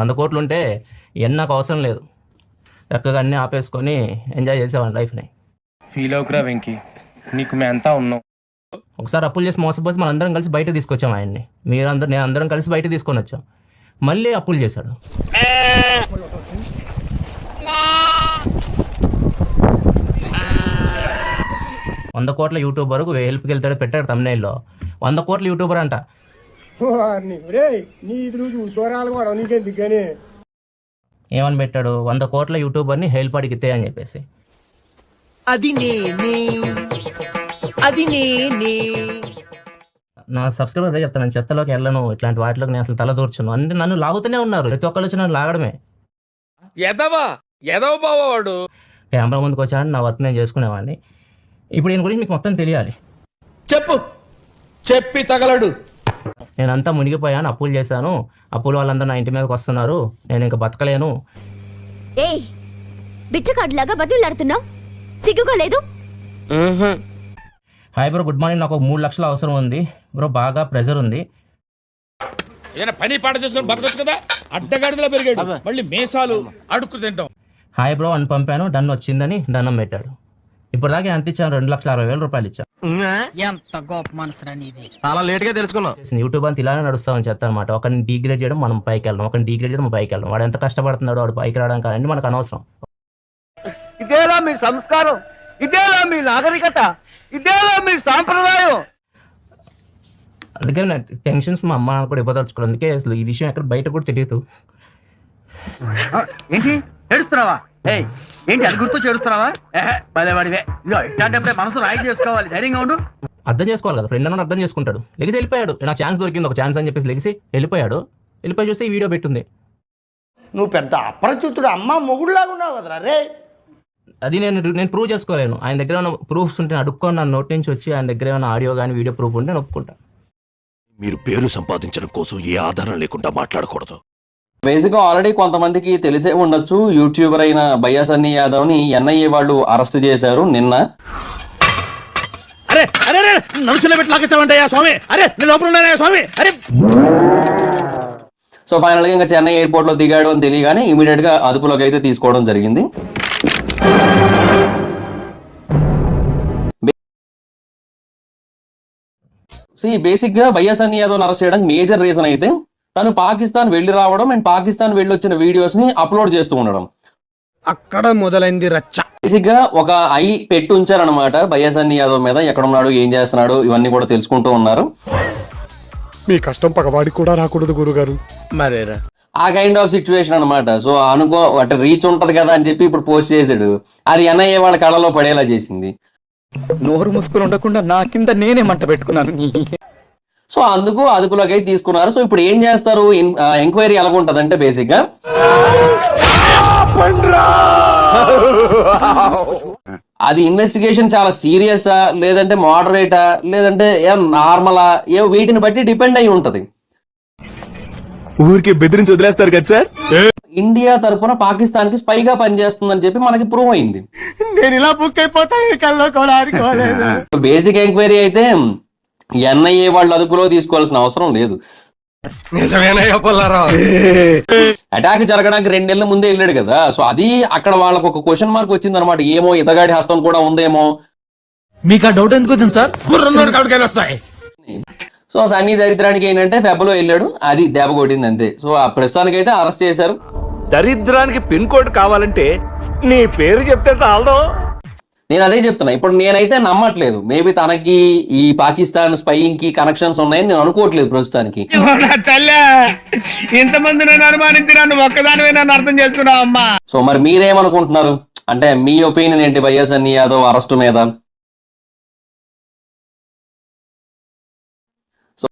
100 కోట్లు ఉంటే నాకు అవసరం లేదు, చక్కగా అన్నీ ఆపేసుకొని ఎంజాయ్ చేసేవాడిని లైఫ్ని. ఫీల్ అవుకురా వెంకీ, నీకు మేమంతా ఉన్నాం. ఒకసారి అప్పులు చేసి మోసపోతే మన అందరం కలిసి బయట తీసుకొచ్చాం ఆయన్ని, నేను అందరం కలిసి బయట తీసుకొని వచ్చాం. మళ్ళీ అప్పులు చేశాడు. వంద కోట్ల యూట్యూబర్ హెల్ప్కి వెళ్తాడు పెట్టాడు తమ్నైల్లో. 100 కోట్ల యూట్యూబర్ అంట. ఏమని పెట్టాడు? 100 కోట్ల యూట్యూబర్ని హెల్ప్ అడిగితే అని చెప్పేసి. నా సబ్స్క్రైబర్ అదే చెప్తాను, చెత్తలోకి వెళ్ళను, ఇట్లాంటి వాటిలోకి నేను అసలు తల దూర్చను అంటే నన్ను లాగుతూనే ఉన్నారు. ప్రతి ఒక్కరు వచ్చి నన్ను లాగడమే. కెమెరా ముందుకు వచ్చాను, నా వర్క్ నేను చేసుకునేవాడిని. ఇప్పుడు దీని గురించి మీకు మొత్తం తెలియాలి. చెప్పి తగలడు. నేనంతా మునిగిపోయాను, అప్పులు చేశాను, అప్పుల వాళ్ళందరూ నా ఇంటి మీదకి వస్తున్నారు, నేను ఇంకా బతకలేను. బిచ్చకాడులాగా బతులాడుతున్నావు, సిగ్గుగా లేదు? Hi bro, good morning. నాకు 3 లక్షలు అవసరం ఉంది బ్రో, బాగా ప్రెజర్ ఉంది. ఏదైనా పని పాట చేసుకొని బతకొచ్చు కదా, అడ్డగాడిదలా పెరిగాడు, మళ్ళీ మేసాలు అడుక్కు తింటాం. హాయ్ బ్రో అని పంపాను, డన్ వచ్చిందని దండం పెట్టాడు. ఇప్పుడు దాకా ఎంత ఇచ్చాను? 2,60,000 రూపాయలు ఇచ్చాను. ఎంత గొప్ప మనసురా నీది. చాలా లేట్ గా తెలుసుకున్నాం. యూట్యూబ్ అంతా ఇలానే నడుస్తామని చెప్తా అనమాట. ఒకరిని డిగ్రేడ్ చేయడం, మనం పైకి వెళ్ళడం, ఒకరిని డిగ్రేడ్ చేయడం, మనం పైకి వెళ్ళడం. వాడు ఎంత కష్టపడుతున్నాడు, వాడు పైకి రావడం కానీ మనకు అనవసరం. ఇదేలా మీ సంస్కారం, ఇదేలా మీ నాగరికత, ఇదేలా మీ సాంప్రదాయం. అందుకే టెన్షన్స్ మా అమ్మ కూడా ఇవ్వదలుచుకోవడం. అందుకే అసలు ఈ విషయం ఎక్కడ బయట కూడా తెలియదు. ఏంటి ఏడుస్తున్నావా? ఏంటి అది గుర్తు చేడుస్తున్నావా? పదేవాడివే, ఇదో ఇట్లాంటప్పుడే మనసు రాయి చేసుకోవాలి, ధైర్యంగా ఉండు. అర్థం చేసుకోవాలి కదా, ఫ్రెండ్ అన్న అర్థం చేసుకుంటాడు. లెగిసి వెళ్ళిపోయాడు. నాకు ఛాన్స్ దొరికింది, ఒక ఛాన్స్ అని చెప్పేసి లెగిసి వెళ్ళిపోయాడు. వెళ్ళిపోయి చూస్తే ఈ వీడియో పెట్టుంది. నువ్వు పెద్ద అపరిచితుడు, అమ్మ మొగుడులాగా ఉన్నావు కదరా రే. అది నేను ప్రూవ్ చేసుకోలేను. ఆయన దగ్గర ఏమైనా ప్రూఫ్స్ ఉంటే అడుక్కొని నా నోట్ నుంచి వచ్చి ఆయన దగ్గర ఏమైనా ఆడియో కానీ వీడియో ప్రూఫ్ ఉంటే నేను ఒప్పుకుంటాను. మీరు పేరు సంపాదించడం కోసం ఏ ఆధారం లేకుండా మాట్లాడకూడదు. బేసిక్గా ఆల్రెడీ కొంతమందికి తెలిసే ఉండొచ్చు, యూట్యూబర్ అయిన భయ్యా సన్నీ యాదవ్ ని ఎన్ఐఏ వాళ్ళు అరెస్ట్ చేశారు నిన్న. అరే అరే నడుచులో పెట్టి లాగేస్తామంటయ్యా స్వామి, అరే నేను లోపల ఉన్నానయ్యా స్వామి, అరే. సో ఫైనల్ గా ఇంకా చెన్నై ఎయిర్పోర్ట్ లో దిగాడు అని తెలియగానే ఇమీడియట్ గా అదుపులోకి అయితే తీసుకోవడం జరిగింది. బేసిక్ గా భయ్యా సన్నీ యాదవ్ అరెస్ట్ చేయడానికి మేజర్ రీజన్ అయితే తను పాకిస్తాన్ వెళ్లి రావడం అండ్ పాకిస్తాన్ వెళ్ళి వచ్చిన వీడియోస్ ని అప్లోడ్ చేస్తూ ఉండడం. అక్కడ మొదలైంది రచ్చ. బేసిక్ గా ఒక ఐ పెట్టి ఉంచారనమాట భయ్యా సన్నీ యాదవ్ మీద, ఎక్కడ ఉన్నాడు, ఏం చేస్తున్నాడు, ఇవన్నీ కూడా తెలుసుకుంటూ ఉన్నారు. మీ కష్టం పగవాడికి కూడా రాకూడదు గురుగారు. మరేరా ఆ కైండ్ ఆఫ్ సిచ్యువేషన్ అనమాట. సో అంటే రీచ్ ఉంటది కదా అని చెప్పి ఇప్పుడు పోస్ట్ చేశాడు. అది ఎన్ఐఏ వాళ్ళ కళలో పడేలా చేసింది. నోరు మూసుకుని ఉండకుండా నా కింద నేనే మంట పెట్టుకున్నాను. సో అందుకు అదుపులోకి అయితే తీసుకున్నారు. సో ఇప్పుడు ఏం చేస్తారు, ఎంక్వైరీ ఎలా ఉంటుంది అంటే బేసిక్ గా అది ఇన్వెస్టిగేషన్ చాలా సీరియసా, లేదంటే మోడరేటా, లేదంటే నార్మలా, వీటిని బట్టి డిపెండ్ అయి ఉంటది. ఊరికి బెదిరించి వదిలేస్తారు కదా సార్. ఇండియా తరఫున పాకిస్తాన్ కి స్పైగా పనిచేస్తుందని చెప్పి మనకి ప్రూవ్ అయింది. నేను ఇలా బుక్ అయిపోతాను. బేసిక్ ఎంక్వైరీ అయితే ఎన్ఐఏ వాళ్ళు అదుపులో తీసుకోవాల్సిన అవసరం లేదు. అటాక్ జరగడానికి 2 నెలల ముందే వెళ్ళాడు కదా. సో అది అక్కడ వాళ్ళకు ఒక క్వశ్చన్ మార్క్ వచ్చింది అనమాట. ఏమో ఇతగాడి హస్తం కూడా ఉందేమో. మీకు ఆ డౌట్ ఎందుకు వచ్చింది సార్? వస్తాయి. సో సన్నీ దరిద్రానికి ఏంటంటే ఫెబ్లో వెళ్ళాడు, అది దెబ్బ కొట్టింది అంతే. సో ఆ ప్రస్తుతానికి అయితే అరెస్ట్ చేశారు. దరిద్రానికి పిన్ కోడ్ కావాలంటే నీ పేరు చెప్తే చాలదు. నేను అదే చెప్తున్నా, ఇప్పుడు నేనైతే నమ్మట్లేదు. మేబీ తనకి ఈ పాకిస్తాన్ స్పైయింగ్ కి కనెక్షన్స్ ఉన్నాయని నేను అనుకోవట్లేదు ప్రస్తుతానికి. ఇంతమంది నన్ను అనుమానించి నన్ను ఒక్కదానివే నన్ను అర్థం చేసుకున్నావు అమ్మా. సో మరి మీరేమనుకుంటున్నారు? అంటే మీ ఒపీనియన్ ఏంటి భయ్యా సన్నీ యాదవ్ అరెస్ట్ మీద?